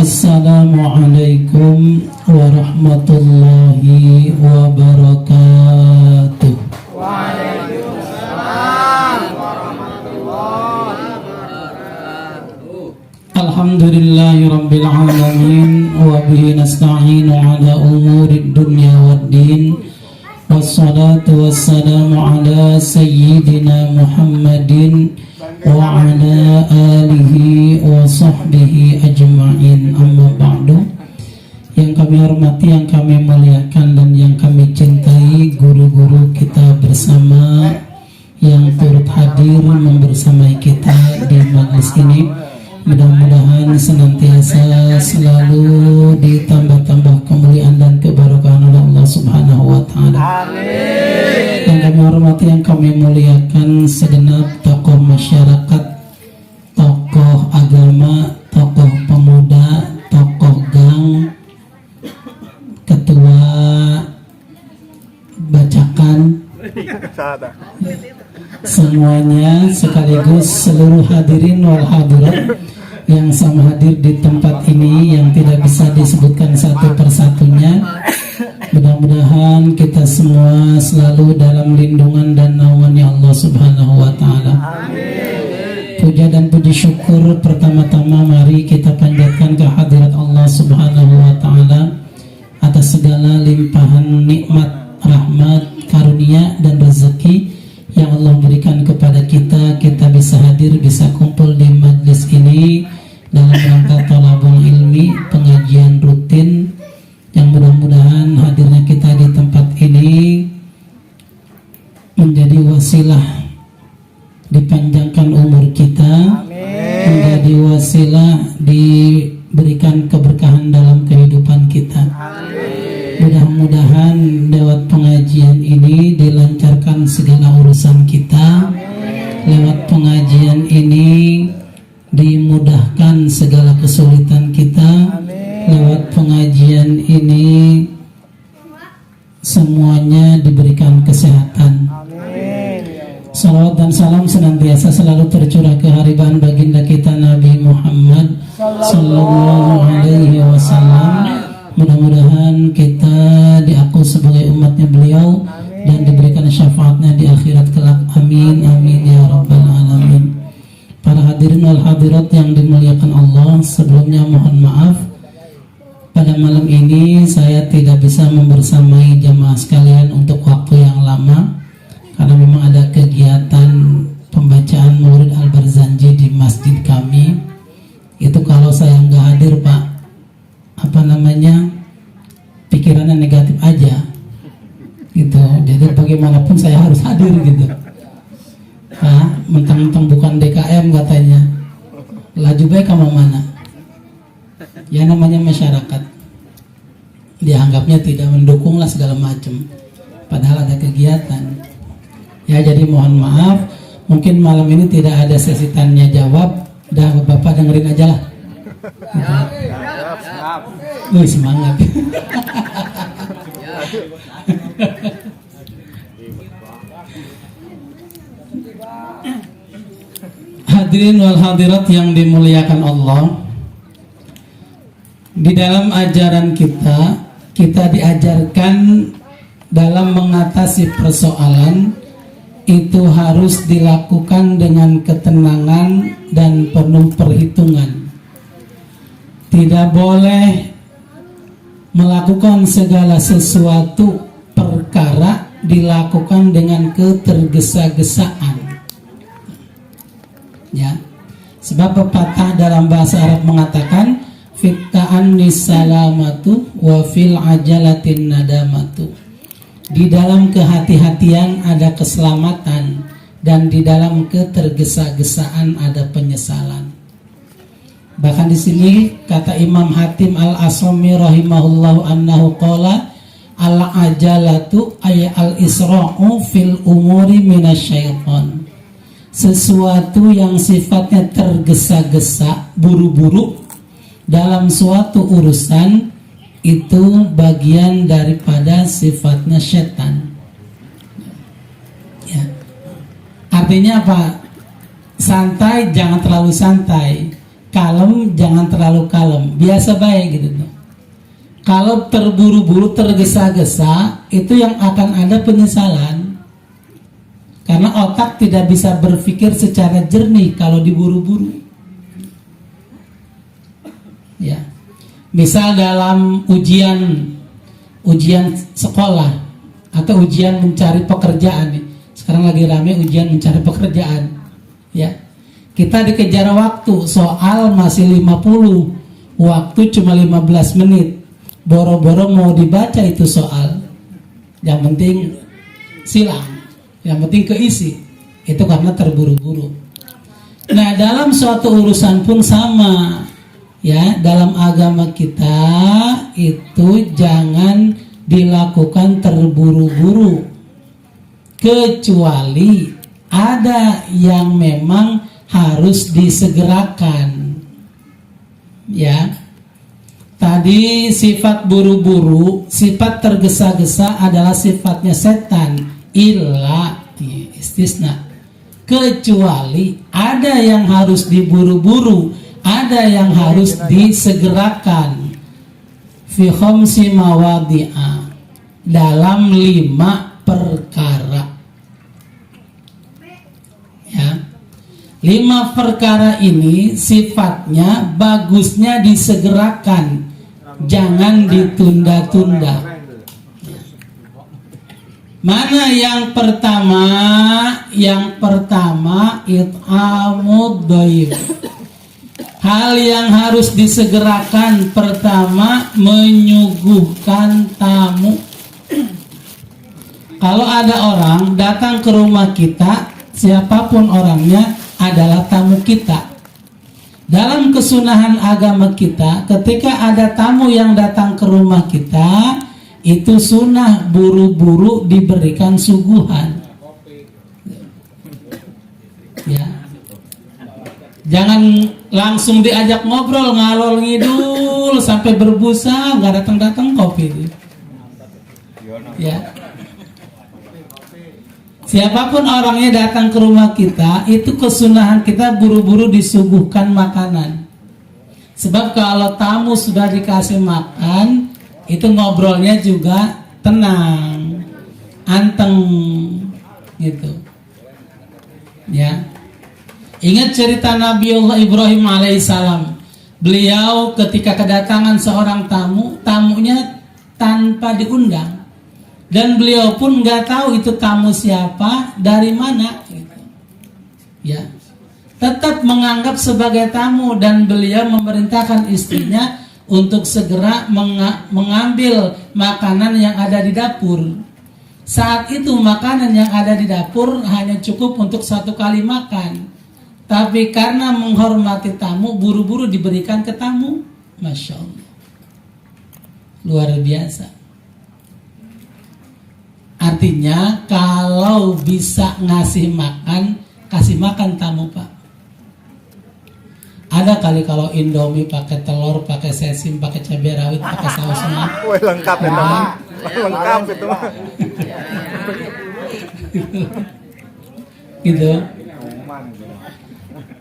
Assalamualaikum warahmatullahi wabarakatuh. Waalaikumsalam warahmatullahi wabarakatuh. Alhamdulillahi rabbil alamin wa bihi nasta'inu ala umurid dunya waddin. Wassalatu wassalamu ala sayyidina Muhammadin wa ala alihi wa sahbihi ajma'in, amma ba'du. Yang kami hormati, yang kami muliakan, dan yang kami cintai guru-guru kita bersama yang turut hadir membersamai kita di majelis ini. Mudah-mudahan senantiasa selalu ditambah-tambah kemuliaan dan keberkahan oleh Allah Subhanahu wa taala. Amin. Yang kami hormati, yang kami muliakan segenap tokoh masyarakat, tokoh agama, tokoh pemuda, tokoh gang, ketua bacakan, semuanya sekaligus seluruh hadirin wal hadirat yang sama hadir di tempat ini yang tidak bisa disebutkan satu persatunya. Mudah-mudahan kita semua selalu dalam lindungan dan naungannya Allah Subhanahu wa taala. Puja dan puji syukur pertama-tama mari kita panjatkan kehadirat Allah Subhanahu wa taala atas segala limpahan nikmat, rahmat, karunia dan rezeki yang Allah berikan kepada kita. Kita bisa hadir, bisa kumpul di majlis ini dalam rangka thalabul ilmi, pengajian rutin, yang mudah-mudahan hadirnya kita di tempat ini menjadi wasilah dipanjangkan umur kita. Amin. Menjadi wasilah diberikan keberkahan dalam kehidupan kita. Amin. Mudah-mudahan lewat pengajian ini dilancarkan segala urusan kita. Amin. Lewat pengajian ini dimudahkan segala kesulitan kita. Amin. Lewat pengajian ini semuanya diberikan kesehatan. Amin. Salawat dan salam senantiasa selalu tercurah ke hariban baginda kita Nabi Muhammad sallallahu alaihi wasallam. Mudah-mudahan kita diaku sebagai umatnya beliau. Amin. Dan diberikan syafaatnya di akhirat kelak. Amin amin ya rabbal alamin. Para hadirin wal hadirat yang dimuliakan Allah, sebelumnya mohon maaf pada malam ini saya tidak bisa membersamai jamaah sekalian untuk waktu yang lama karena memang ada kegiatan pembacaan Maulid Al-Barzanji di masjid kami. Itu kalau saya nggak hadir Pak, pikirannya negatif aja gitu. Jadi bagaimanapun saya harus hadir gitu. Mentang-mentang bukan DKM katanya, laju baik sama mana? Ya namanya masyarakat, dianggapnya tidak mendukung lah segala macam, padahal ada kegiatan. Ya jadi mohon maaf, mungkin malam ini tidak ada sesi tanya jawab. Dah Bapak dengerin aja lah. Wih semangat. Hadirin wal hadirat yang dimuliakan Allah, di dalam ajaran kita diajarkan dalam mengatasi persoalan itu harus dilakukan dengan ketenangan dan penuh perhitungan. Tidak boleh melakukan segala sesuatu perkara dilakukan dengan ketergesa-gesaan. Ya, sebab pepatah dalam bahasa Arab mengatakan fit ta'annis salamatu wa fil ajalatin nadamatu. Di dalam kehati-hatian ada keselamatan, dan di dalam ketergesa-gesaan ada penyesalan. Bahkan di sini kata Imam Hatim Al-Asami rahimahullahu annahu qala al-ajalatu ay al-isra'u fil umuri minasyaitan. Sesuatu yang sifatnya tergesa-gesa, buru-buru dalam suatu urusan itu bagian daripada sifatnya setan. Ya. Artinya apa? Santai, jangan terlalu santai. kalem, jangan terlalu kalem, biasa baik gitu tuh. Kalau terburu-buru, tergesa-gesa, itu yang akan ada penyesalan. Karena otak tidak bisa berpikir secara jernih kalau diburu-buru. Ya. Misal dalam ujian sekolah atau ujian mencari pekerjaan nih. Sekarang lagi rame ujian mencari pekerjaan. Ya. Kita dikejar waktu, soal masih 50, waktu cuma 15 menit. Boro-boro mau dibaca itu soal, yang penting silang, yang penting keisi, itu karena terburu-buru. Nah, dalam suatu urusan pun sama, ya, dalam agama kita itu jangan dilakukan terburu-buru, kecuali ada yang memang harus disegerakan, ya. Tadi sifat buru-buru, sifat tergesa-gesa adalah sifatnya setan. Illa, istisna. Kecuali ada yang harus diburu-buru, ada yang harus disegerakan. Fi khamsi mawadi'a, dalam 5 perkara. Ya. 5 perkara ini sifatnya bagusnya disegerakan, jangan ditunda-tunda. Mana yang pertama? Yang pertama it'amud dhaif. Hal yang harus disegerakan pertama menyuguhkan tamu. Kalau ada orang datang ke rumah kita, siapapun orangnya adalah tamu kita. Dalam kesunahan agama kita, ketika ada tamu yang datang ke rumah kita, itu sunnah buru-buru diberikan suguhan. Ya. Jangan langsung diajak ngobrol ngalor ngidul sampai berbusa, nggak datang-datang kopi. Ya. Siapapun orangnya datang ke rumah kita, itu kesunahan kita buru-buru disuguhkan makanan. Sebab kalau tamu sudah dikasih makan, itu ngobrolnya juga tenang, anteng, gitu. Ya. Ingat cerita Nabiullah Ibrahim alaihissalam. Beliau ketika kedatangan seorang tamu, tamunya tanpa diundang. Dan beliau pun nggak tahu itu tamu siapa, dari mana, gitu. Ya, tetap menganggap sebagai tamu dan beliau memerintahkan istrinya untuk segera mengambil makanan yang ada di dapur. Saat itu makanan yang ada di dapur hanya cukup untuk 1 kali makan, tapi karena menghormati tamu, buru-buru diberikan ke tamu. Masya Allah, luar biasa. Artinya kalau bisa ngasih makan, kasih makan tamu, Pak. Ada kali kalau Indomie pakai telur, pakai sesim, pakai cabai rawit, pakai sausnya. Lengkap ya, teman. Lengkap itu mah. Gitu.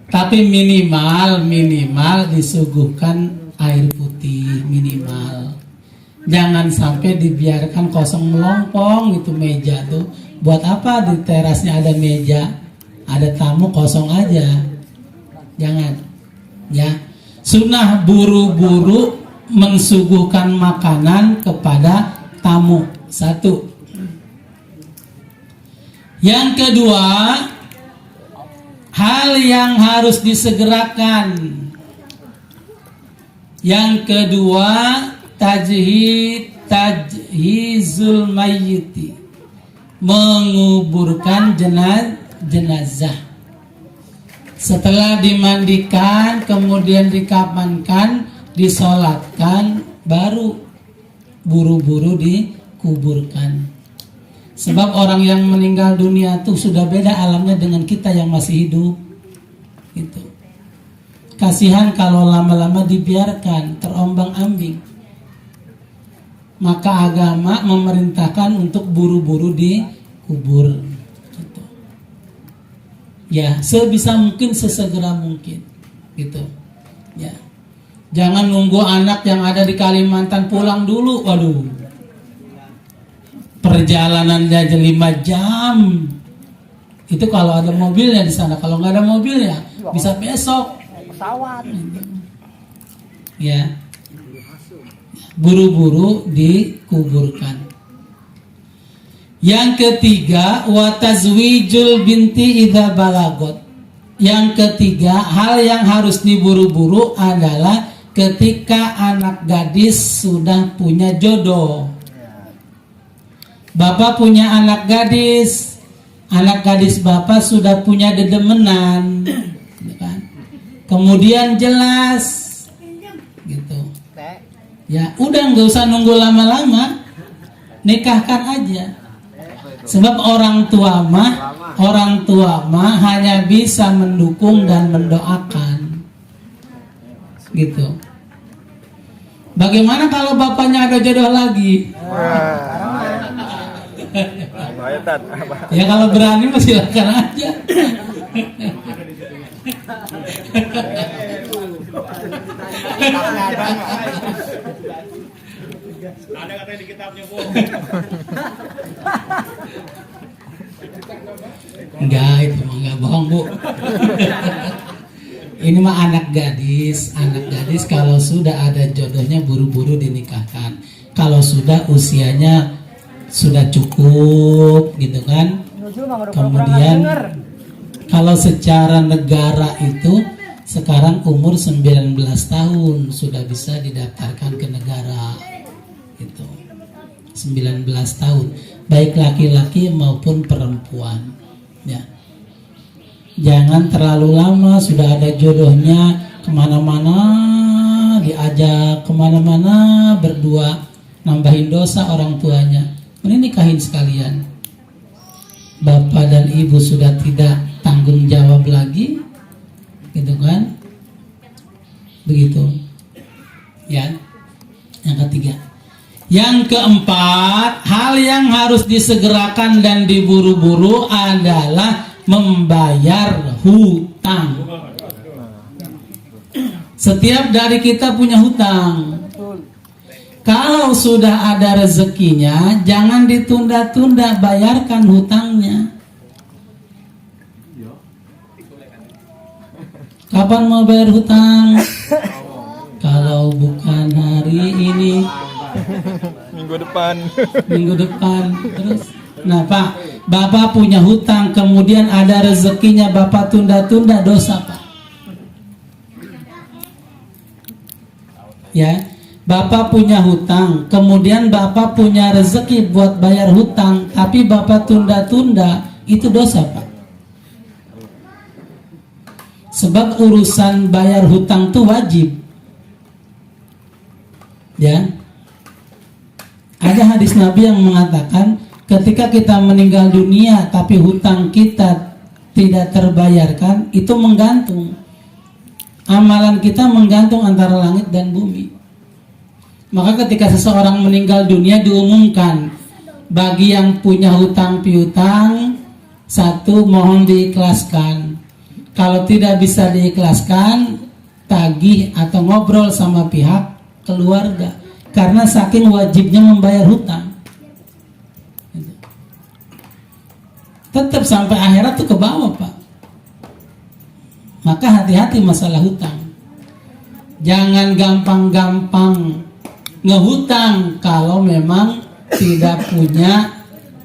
Tapi minimal disuguhkan air putih, minimal. Jangan sampai dibiarkan kosong melompong itu meja tuh. Buat apa di terasnya ada meja, ada tamu kosong aja? Jangan. Ya. Sunnah buru-buru mensuguhkan makanan kepada tamu. 1. Yang kedua, hal yang harus disegerakan. Yang kedua, tajhizul mayyiti, menguburkan jenazah. Setelah dimandikan, kemudian dikafankan, disolatkan, baru buru-buru dikuburkan. Sebab orang yang meninggal dunia itu sudah beda alamnya dengan kita yang masih hidup. Gitu. Kasihan kalau lama-lama dibiarkan terombang-ambing. Maka agama memerintahkan untuk buru-buru dikubur. Gitu. Ya, sebisa mungkin, sesegera mungkin. Gitu. Ya. Jangan nunggu anak yang ada di Kalimantan pulang dulu. Waduh. Perjalanannya aja 5 jam. Itu kalau ada mobilnya di sana. Kalau nggak ada mobilnya bisa besok. Pesawat. Ya. Buru-buru dikuburkan. Yang ketiga, wa tazwijul binti idza balagot. Yang ketiga, hal yang harus diburu-buru adalah ketika anak gadis sudah punya jodoh. Bapak punya anak gadis Bapak sudah punya dedemenan, gitu kan? Kemudian jelas, gitu. Ya, udah nggak usah nunggu lama-lama, nikahkan aja. Sebab orang tua mah hanya bisa mendukung dan mendoakan, gitu. Bagaimana kalau bapaknya ada jodoh lagi? Ya kalau berani mah silakan aja. Ada katanya di kitabnya, Bu. Enggak, itu mah enggak bohong, Bu. Ini mah anak gadis kalau sudah ada jodohnya buru-buru dinikahkan. Kalau sudah usianya sudah cukup, gitu kan. Kemudian kalau secara negara itu sekarang umur 19 tahun sudah bisa didaftarkan ke negara, gitu. 19 tahun, baik laki-laki maupun perempuan, ya. Jangan terlalu lama sudah ada jodohnya, kemana-mana diajak, kemana-mana berdua, nambahin dosa orang tuanya. Mending nikahin sekalian. Bapak dan ibu sudah tidak tanggung jawab lagi, gitu kan? Begitu, ya. Yang ketiga. Yang keempat, hal yang harus disegerakan dan diburu-buru adalah membayar hutang. Setiap dari kita punya hutang. Kalau sudah ada rezekinya, jangan ditunda-tunda, bayarkan hutangnya. Kapan mau bayar hutang? Kalau bukan hari ini, minggu depan. Terus, nah Pak, Bapak punya hutang, kemudian ada rezekinya, Bapak tunda-tunda, dosa Pak. Ya, Bapak punya hutang, kemudian Bapak punya rezeki buat bayar hutang, tapi Bapak tunda-tunda, itu dosa Pak. Sebab urusan bayar hutang itu wajib. Ya. Ada hadis Nabi yang mengatakan ketika kita meninggal dunia tapi hutang kita tidak terbayarkan, itu menggantung. Amalan kita menggantung antara langit dan bumi. Maka ketika seseorang meninggal dunia diumumkan, bagi yang punya hutang piutang, satu, mohon diikhlaskan. Kalau tidak bisa diikhlaskan, tagih atau ngobrol sama pihak keluarga. Karena saking wajibnya membayar hutang, tetap sampai akhirat tuh ke bawah Pak. Maka hati-hati masalah hutang. Jangan gampang-gampang ngehutang kalau memang tidak punya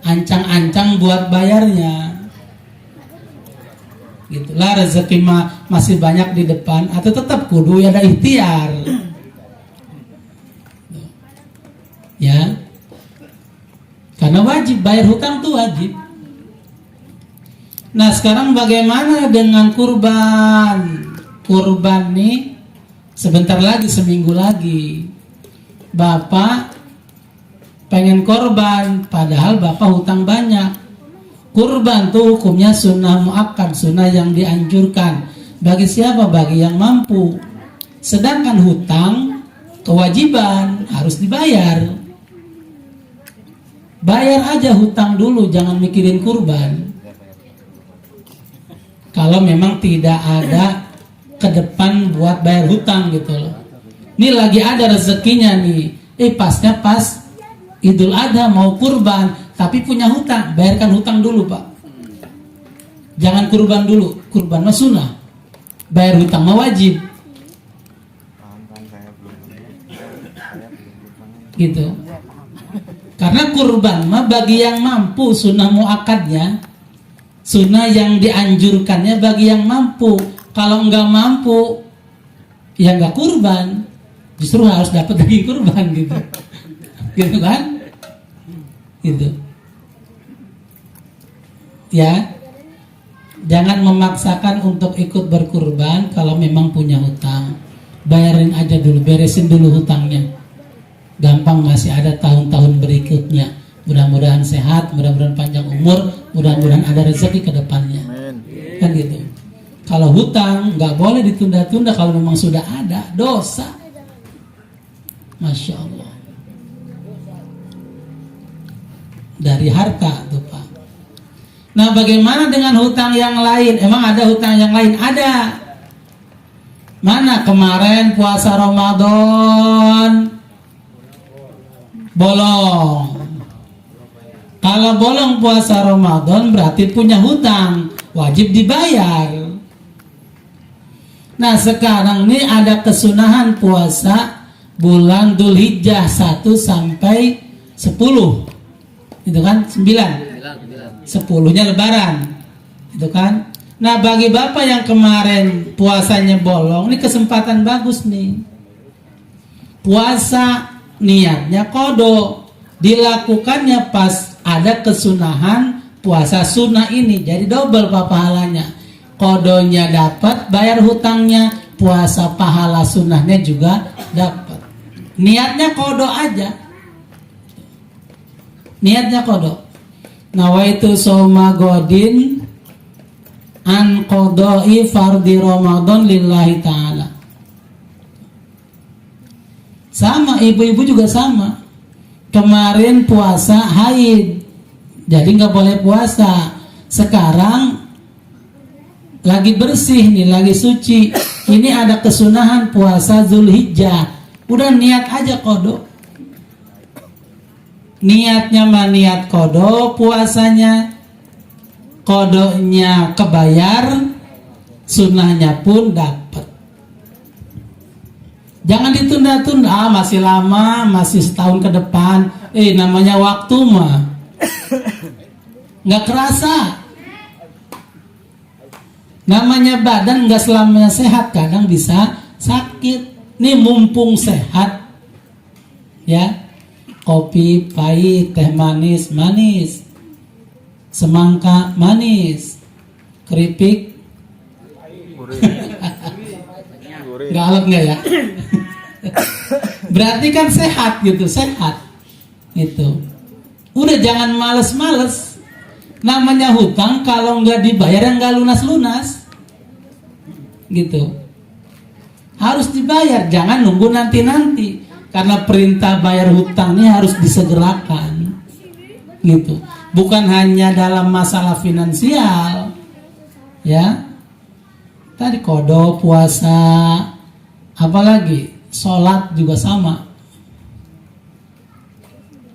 ancang-ancang buat bayarnya. Gitulah, rezeki masih banyak di depan, atau tetap kudu ada ikhtiar. Ya, karena wajib bayar hutang tuh wajib. Nah sekarang bagaimana dengan kurban? Kurban nih sebentar lagi, seminggu lagi. Bapak pengen korban, padahal Bapak hutang banyak. Kurban tuh hukumnya sunnah muakkad, sunnah yang dianjurkan. Bagi siapa? Bagi yang mampu. Sedangkan hutang kewajiban, harus dibayar. Bayar aja hutang dulu, jangan mikirin kurban. Kalau memang tidak ada ke depan buat bayar hutang gitu loh. Ini lagi ada rezekinya nih. Pasnya pas Idul Adha mau kurban, tapi punya hutang, bayarkan hutang dulu Pak. Jangan kurban dulu, kurban mah sunnah. Bayar hutang mah wajib. Gitu. Karena kurban mah bagi yang mampu, sunnah muakkadnya, sunnah yang dianjurkannya bagi yang mampu. Kalau nggak mampu, ya nggak kurban. Justru harus dapat daging kurban gitu, gitu kan? Gitu. Ya, jangan memaksakan untuk ikut berkurban kalau memang punya hutang. Bayarin aja dulu, beresin dulu hutangnya. Gampang, masih ada tahun-tahun berikutnya. Mudah-mudahan sehat, mudah-mudahan panjang umur, mudah-mudahan ada rezeki ke depannya. Kan gitu. Kalau hutang nggak boleh ditunda-tunda kalau memang sudah ada, dosa. Masya Allah. Dari harta tuh Pak. Nah, bagaimana dengan hutang yang lain? Emang ada hutang yang lain? Ada. Mana kemarin puasa Ramadan bolong. Kalau bolong puasa Ramadan berarti punya hutang, wajib dibayar. Nah, sekarang ini ada kesunahan puasa bulan Dzulhijjah 1 sampai 10. Itu kan 9. 10-nya lebaran. Itu kan. Nah, bagi Bapak yang kemarin puasanya bolong, ini kesempatan bagus nih. Puasa niatnya qadha, dilakukannya pas ada kesunahan puasa sunnah ini, jadi double pahalanya. Qadhonya dapat, bayar hutangnya, puasa pahala sunnahnya juga dapat. Niatnya qadha aja. Niatnya qadha. Nawaitu shauma godin an qadai fardhi Ramadan lillahi ta'ala. Sama, ibu-ibu juga sama. Kemarin puasa haid, jadi nggak boleh puasa. Sekarang lagi bersih nih, lagi suci. Ini ada kesunahan puasa Dzulhijjah. Udah niat aja qadha. Niatnya mah niat qadha, puasanya qadhonya kebayar, sunnahnya pun dapat. Jangan ditunda-tunda, masih lama, masih setahun ke depan. Namanya waktu mah nggak kerasa. Namanya badan nggak selamanya sehat, kadang bisa sakit. Nih mumpung sehat, ya, kopi pahit, teh manis manis, semangka manis, keripik nggak alat nggak ya? Berarti kan sehat gitu, sehat gitu. Udah jangan males-males. Namanya hutang kalau nggak dibayar nggak lunas-lunas gitu. Harus dibayar, jangan nunggu nanti-nanti. Karena perintah bayar hutang ini harus disegerakan gitu. Bukan hanya dalam masalah finansial, ya. Tadi qadha, puasa, apalagi sholat juga sama.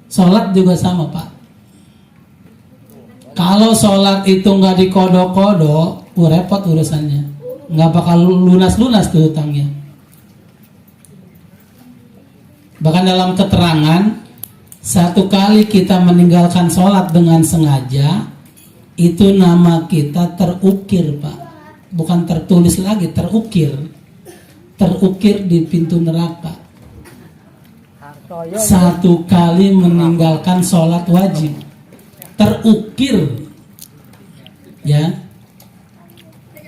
Sholat juga sama Pak. Kalau sholat itu nggak diqadha-qadha, repot urusannya. Nggak bakal lunas-lunas tuh hutangnya. Bahkan dalam keterangan, satu kali kita meninggalkan sholat dengan sengaja, itu nama kita terukir Pak. Bukan tertulis lagi, terukir. Terukir di pintu neraka. Satu kali meninggalkan sholat wajib, terukir, ya.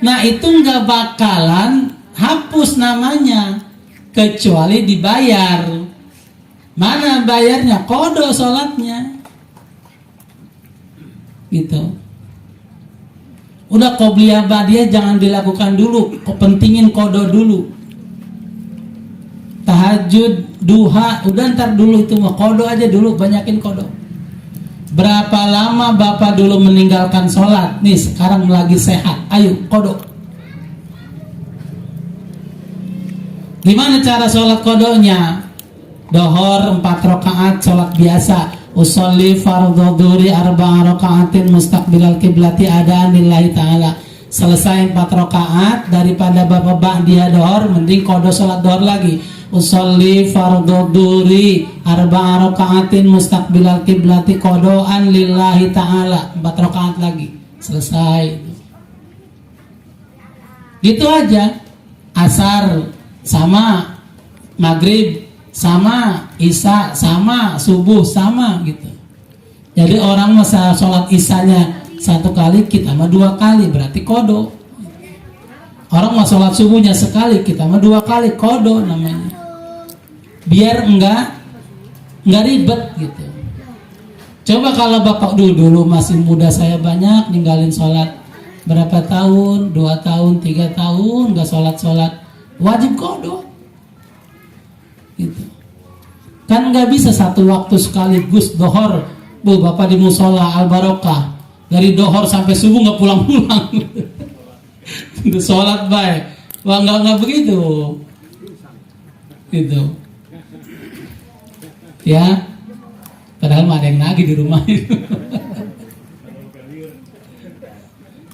Nah itu nggak bakalan hapus namanya kecuali dibayar. Mana bayarnya? Qadha sholatnya, gitu. Udah qobliyah ba'diyah jangan dilakukan dulu, pentingin qadha dulu. Tahajud, duha, udah ntar dulu itu mah qadha aja dulu, banyakin qadha. Berapa lama Bapak dulu meninggalkan sholat? Nih sekarang lagi sehat, ayo qadha. Gimana cara sholat kodonya? Dohor 4 rakaat sholat biasa. Usolli fardhu dhuhri 4 rakaatin mustaqbilal kiblati adaan lillahi ta'ala. Selesai 4 rakaat, daripada bapak dia dohor, mending kodo sholat dohor lagi. Usolli fardhu dhuhri 4 rakaatin mustaqbilal kiblati kodoan lillahi ta'ala. 4 rakaat lagi, selesai. Gitu aja. Asar sama, maghrib sama, isya sama, subuh sama gitu. Jadi orang masa sholat isyanya 1 kali, kita mah 2 kali, berarti kodo. Orang mah sholat subuhnya sekali, kita mah 2 kali, kodo namanya. Biar enggak ribet gitu. Coba kalau bapak dulu masih muda, saya banyak ninggalin sholat berapa tahun, 2 tahun, 3 tahun enggak sholat, wajib kodo. Gitu. Kan nggak bisa satu waktu sekaligus dohor. Bu, bapak di musola Al Barokah dari dohor sampai subuh nggak pulang-pulang. Itu sholat baik. Wah, nggak begitu. Gitu. Ya. Padahal mah ada yang nagih di rumah itu.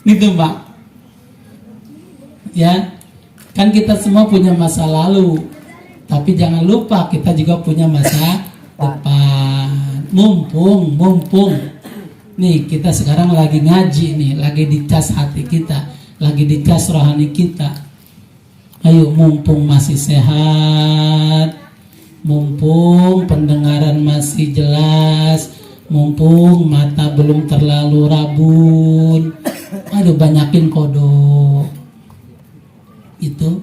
Gitu, Pak. Ya. Kan kita semua punya masa lalu. Tapi jangan lupa kita juga punya masa depan. Mumpung. Nih kita sekarang lagi ngaji nih, lagi dicas hati kita, lagi dicas rohani kita. Ayo mumpung masih sehat, mumpung pendengaran masih jelas, mumpung mata belum terlalu rabun. Aduh, banyakin kodo. Itu.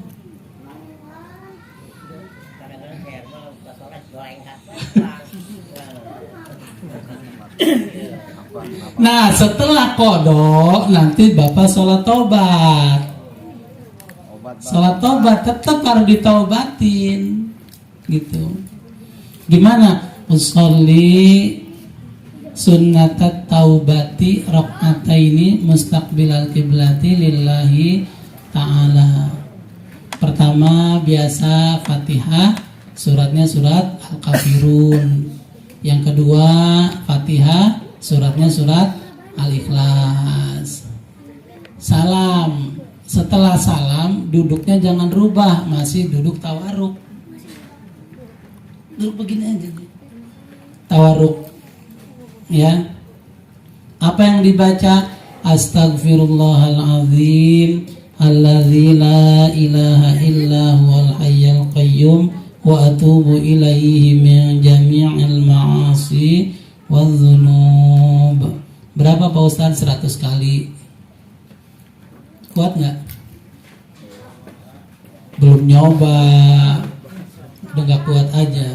Nah, setelah kodok nanti bapak sholat tobat. Sholat tobat tetap harus ditaubatin, gitu. Gimana? Usolli sunnatat taubati rakaataini mustaqbilal kiblati lillahi ta'ala. Pertama biasa Fatihah, suratnya surat Al-Kafirun. Yang kedua Fatihah, suratnya surat Al-Ikhlas. Salam. Setelah salam, duduknya jangan rubah, masih duduk tawaruk. Duduk begini aja. Tawaruk. Ya. Apa yang dibaca? Astaghfirullahaladzim alladzi la ilaha illa huwal hayyul qayyum wa atubu ilaihi min jami'il ma'asi wadh-dhunub. Berapa Pak Ustaz? 100 kali. Kuat nggak? Belum nyoba, udah nggak kuat aja.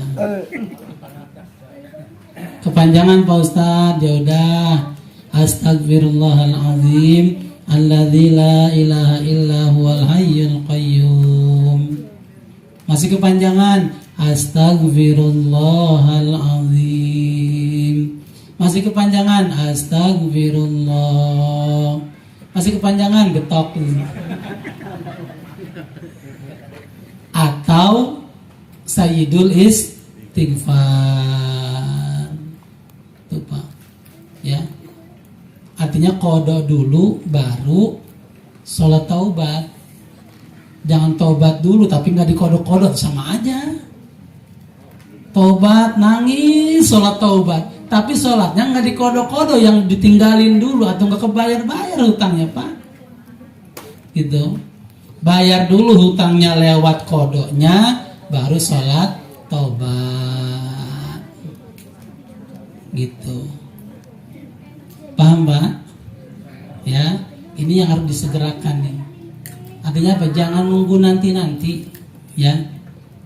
Kepanjangan Pak Ustaz, ya udah. Astagfirullahaladzim alladzi la ilaha illa huwal hayyul qayyum. Masih kepanjangan. Astagfirullahaladzim. Masih kepanjangan. Astagfirullah. Masih kepanjangan, getok. Atau Sayyidul Istighfar. Tuh Pak. Ya. Artinya kodok dulu baru sholat taubat. Jangan taubat dulu tapi nggak dikodok-kodok, sama aja. Taubat nangis, sholat taubat. Tapi sholatnya nggak dikodok-kodok, yang ditinggalin dulu atau nggak kebayar-bayar hutangnya Pak. Gitu. Bayar dulu hutangnya lewat kodoknya, baru sholat taubat. Gitu. Paham Pak? Ya, ini yang harus disegerakan nih. Artinya apa? Jangan nunggu nanti-nanti, ya.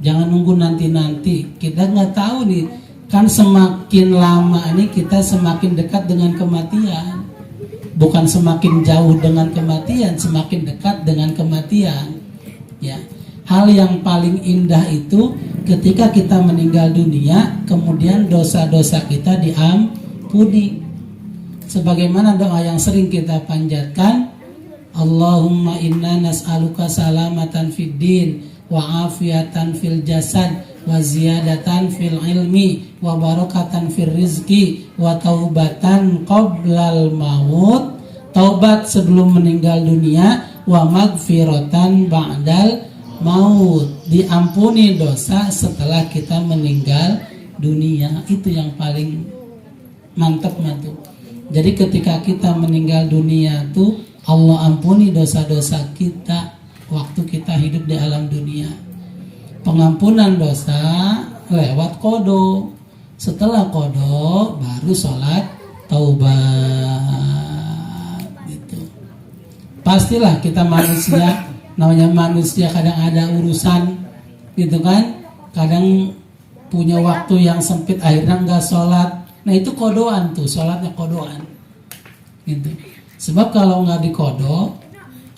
Jangan nunggu nanti-nanti. Kita nggak tahu nih. Kan semakin lama ini kita semakin dekat dengan kematian. Bukan semakin jauh dengan kematian, semakin dekat dengan kematian. Ya. Hal yang paling indah itu ketika kita meninggal dunia, kemudian dosa-dosa kita diampuni. Sebagaimana doa yang sering kita panjatkan, Allahumma inna nas'aluka salamatan fid din wa afiatan fil jasad wa ziyadatan fil ilmi wa barakatan fil rizki wa taubatan qoblal maut, taubat sebelum meninggal dunia, wa magfiratan ba'dal maut, diampuni dosa setelah kita meninggal dunia. Itu yang paling mantap tuh. Jadi ketika kita meninggal dunia tuh Allah ampuni dosa-dosa kita waktu kita hidup di alam dunia. Pengampunan dosa lewat qada. Setelah qada baru sholat taubat gitu. Pastilah kita manusia, namanya manusia kadang ada urusan gitu kan, kadang punya waktu yang sempit akhirnya nggak sholat. Nah itu kodoan tuh, sholatnya kodoan gitu. Sebab kalau nggak dikodo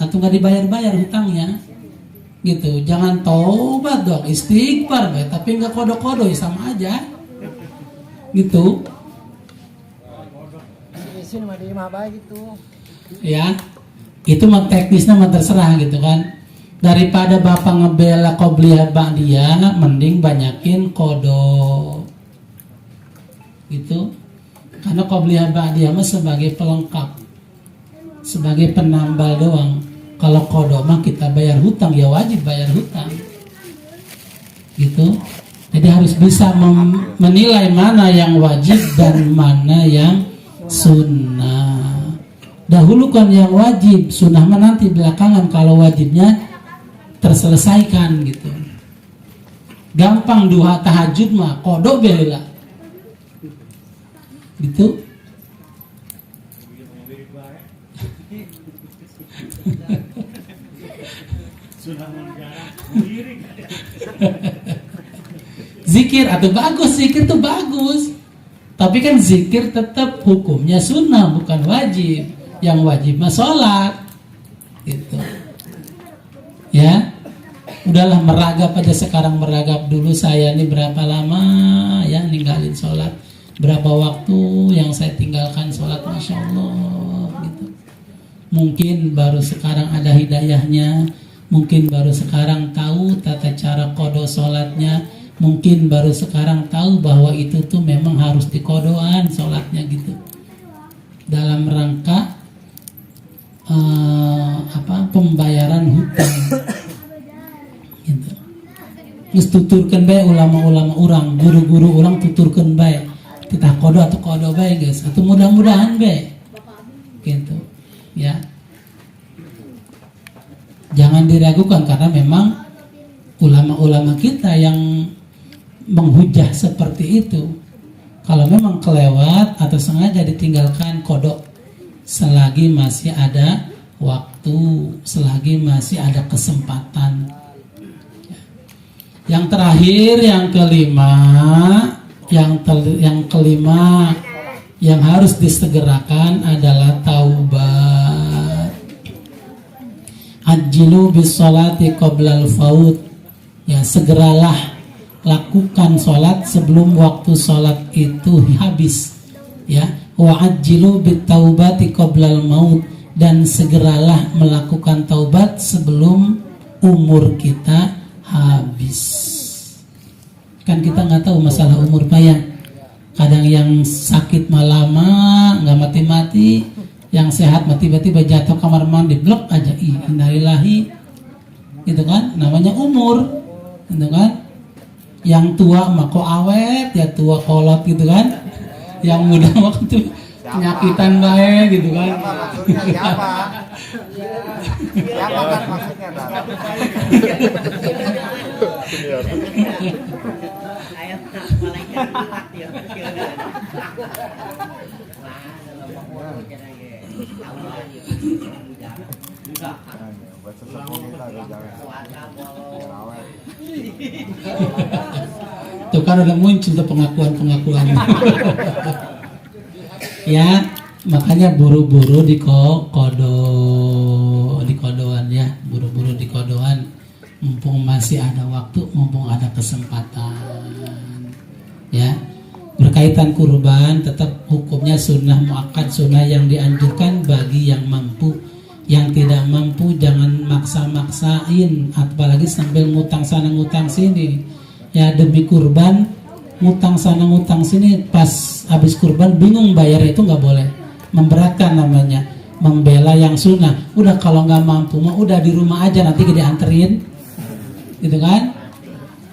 atau nggak dibayar-bayar hutangnya gitu, jangan taubat dong, istighfar tapi nggak kodo-kodo ya sama aja gitu ya. Itu mah teknisnya mah terserah gitu kan. Daripada bapak ngebela qobliyah ba'diyah, mending banyakin kodo gitu. Karena qobliyah ba'diyah mah sebagai pelengkap, sebagai penambal doang. Kalau kodo mah kita bayar hutang, ya wajib bayar hutang gitu. Jadi harus bisa menilai mana yang wajib dan mana yang sunnah. Dahulukan yang wajib, sunnah mah nanti belakangan kalau wajibnya terselesaikan gitu. Gampang duha tahajud mah kodo bela gitu. Zikir atau bagus, zikir tuh bagus. Tapi kan zikir tetap hukumnya sunnah bukan wajib. Yang wajib mah sholat gitu. Ya, udahlah meragap aja sekarang, meragap dulu. Saya ini berapa lama ya ninggalin sholat, berapa waktu yang saya tinggalkan sholat, masya Allah gitu. Mungkin baru sekarang ada hidayahnya, mungkin baru sekarang tahu tata cara kodo sholatnya, mungkin baru sekarang tahu bahwa itu tuh memang harus dikodoan sholatnya gitu, dalam rangka pembayaran hutang gitu. Terus tuturkan bae ulama-ulama orang, guru-guru orang tuturkan bae kita kodo atau kodo bae guys, atau mudah-mudahan bae gitu ya. Jangan diragukan karena memang ulama-ulama kita yang menghujah seperti itu. Kalau memang kelewat atau sengaja ditinggalkan, kodok selagi masih ada waktu, selagi masih ada kesempatan. Yang terakhir, yang kelima, yang kelima yang harus disegerakan adalah taubat. Ajilu bis sholati qoblal faut. Ya, segeralah lakukan sholat sebelum waktu sholat itu habis. Ya, wa ajilu bit taubati qoblal maut, dan segeralah melakukan taubat sebelum umur kita habis. Kan kita nggak tahu masalah umur Pak ya. Kadang yang sakit lama nggak mati-mati, yang sehat tiba-tiba jatuh kamar mandi blok aja, innalillahi, gitu kan, namanya umur, gitu kan. Yang tua mah kok awet, ya tua kolot gitu kan. Yang muda mah tuh penyakitan baik gitu kan. Siapa? Siapa kan maksudnya kan? Tuh kan udah muncul tuh pengakuan-pengakuan. Ya, makanya buru-buru di kodoan ya, buru-buru di kodoan, mumpung masih ada waktu, mumpung ada kesempatan. Ya, berkaitan kurban tetap hukumnya sunnah muakkad, sunnah yang dianjurkan bagi yang mampu. Yang tidak mampu jangan maksa-maksain, apalagi lagi sambil ngutang sana ngutang sini. Ya demi kurban, ngutang sana ngutang sini, pas habis kurban bingung bayar, itu nggak boleh. Memberatkan namanya, membela yang sunnah. Udah kalau nggak mampu mah udah di rumah aja, nanti dianterin, gitu kan?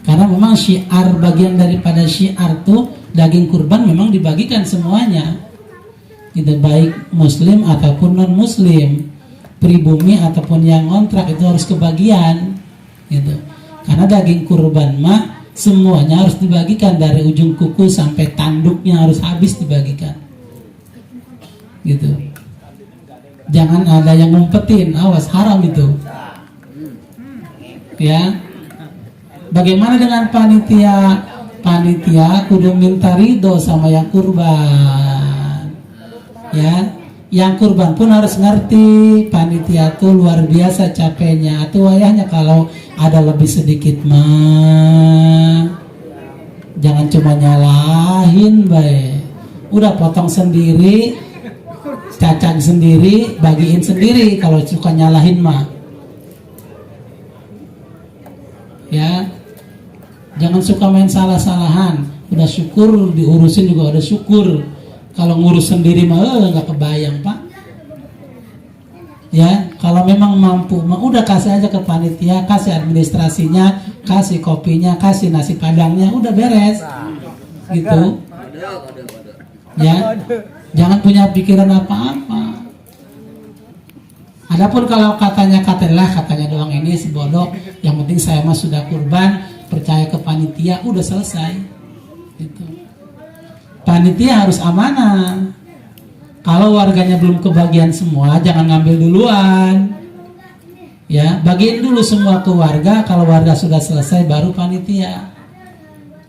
Karena memang syiar, bagian daripada syiar tuh daging kurban memang dibagikan semuanya, gitu, baik muslim ataupun non muslim, pribumi ataupun yang kontrak, itu harus kebagian, gitu. Karena daging kurban mah semuanya harus dibagikan, dari ujung kuku sampai tanduknya harus habis dibagikan, gitu. Jangan ada yang ngumpetin, awas, haram itu, ya. Bagaimana dengan panitia? Panitia kudu minta ridho sama yang kurban, ya. Yang kurban pun harus ngerti, panitia tuh luar biasa capeknya. Atau wayahnya kalau ada lebih sedikit mah jangan cuma nyalahin bae. Udah potong sendiri, cacang sendiri, bagiin sendiri kalau suka nyalahin mah. Ya. Jangan suka main salah-salahan. Udah syukur diurusin juga udah syukur. Kalau ngurus sendiri mah nggak kebayang, Pak. Ya, kalau memang mampu mah udah kasih aja ke panitia, kasih administrasinya, kasih kopinya, kasih nasi padangnya, udah beres. Gitu. Ya. Jangan punya pikiran apa-apa. Adapun kalau katanya doang ini si bodoh, yang penting saya mah sudah kurban, percaya ke panitia, udah selesai, gitu. Panitia harus amanah. Kalau warganya belum kebagian semua, jangan ngambil duluan, ya. Bagiin dulu semua ke warga. Kalau warga sudah selesai, baru panitia.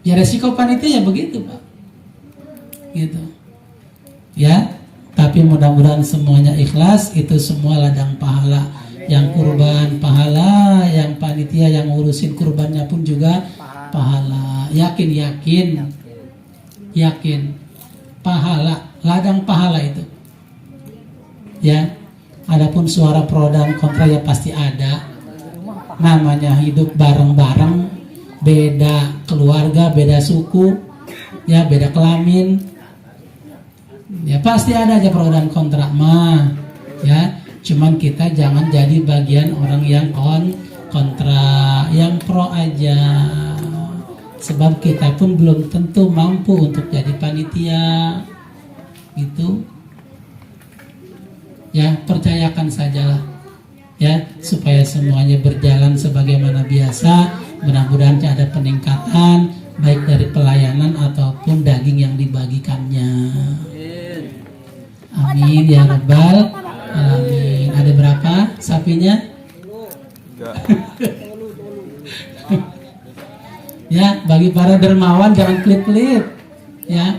Ya resiko panitia begitu, Pak, gitu, ya. Tapi mudah-mudahan semuanya ikhlas, itu semua ladang pahala. Yang kurban pahala, yang panitia yang ngurusin kurbannya pun juga pahala. Yakin pahala, ladang pahala itu, ya. Adapun suara pro dan kontra ya pasti ada. Namanya hidup bareng-bareng, beda keluarga, beda suku, ya, beda kelamin, ya pasti ada aja pro dan kontra mah, ya. Cuman kita jangan jadi bagian orang yang kontra, yang pro aja. Sebab kita pun belum tentu mampu untuk jadi panitia, gitu. Ya, percayakan sajalah, ya, supaya semuanya berjalan sebagaimana biasa. Mudah-mudahan ada peningkatan baik dari pelayanan ataupun daging yang dibagikannya. Amin ya rabbal alamin. Ada berapa sapinya? Ya, bagi para dermawan jangan pelit-pelit, ya.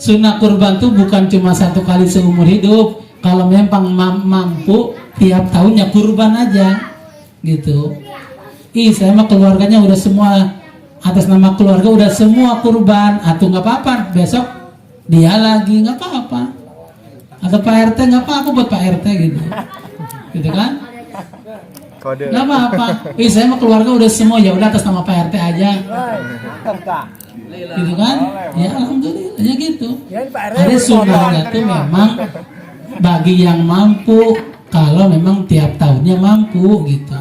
Sunnah kurban tuh bukan cuma satu kali seumur hidup. Kalau memang mampu tiap tahunnya kurban aja, gitu. Saya mah keluarganya udah semua, atas nama keluarga udah semua kurban. Atau nggak apa-apa, besok dia lagi nggak apa-apa. Atau Pak RT nggak apa-apa buat Pak RT gitu. Gitu kan? Nggak apa-apa. Saya mah keluarga udah semua, ya udah atas nama Pak RT aja. Gitu kan? Ya alhamdulillah, ya gitu. Ada sunnahnya tuh memang bagi yang mampu, kalau memang tiap tahunnya mampu, gitu.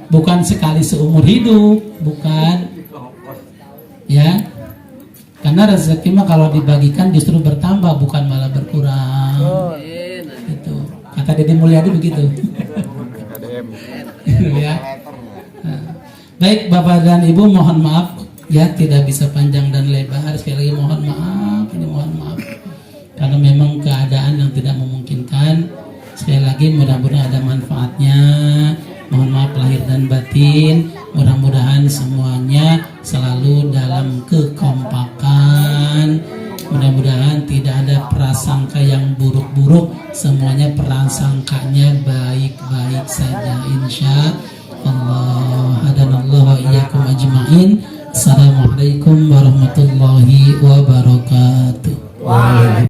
Bukan sekali seumur hidup, bukan. Ya. Karena rezeki mah kalau dibagikan justru bertambah, bukan malah berkurang. Gitu. Kata Deddy Mulyadi begitu. Ya. Nah. Baik Bapak dan Ibu, mohon maaf ya tidak bisa panjang dan lebar. Sekali lagi mohon maaf, karena memang keadaan yang tidak memungkinkan. Sekali lagi mudah-mudahan ada manfaatnya. Mohon maaf lahir dan batin. Mudah-mudahan semuanya selalu dalam kekompakan. Mudah-mudahan tidak ada prasangka yang buruk-buruk. Semuanya prasangkanya baik-baik saja, insya Allah. Hadanallahu wa iyyakum ajma'in. Assalamualaikum warahmatullahi wabarakatuh.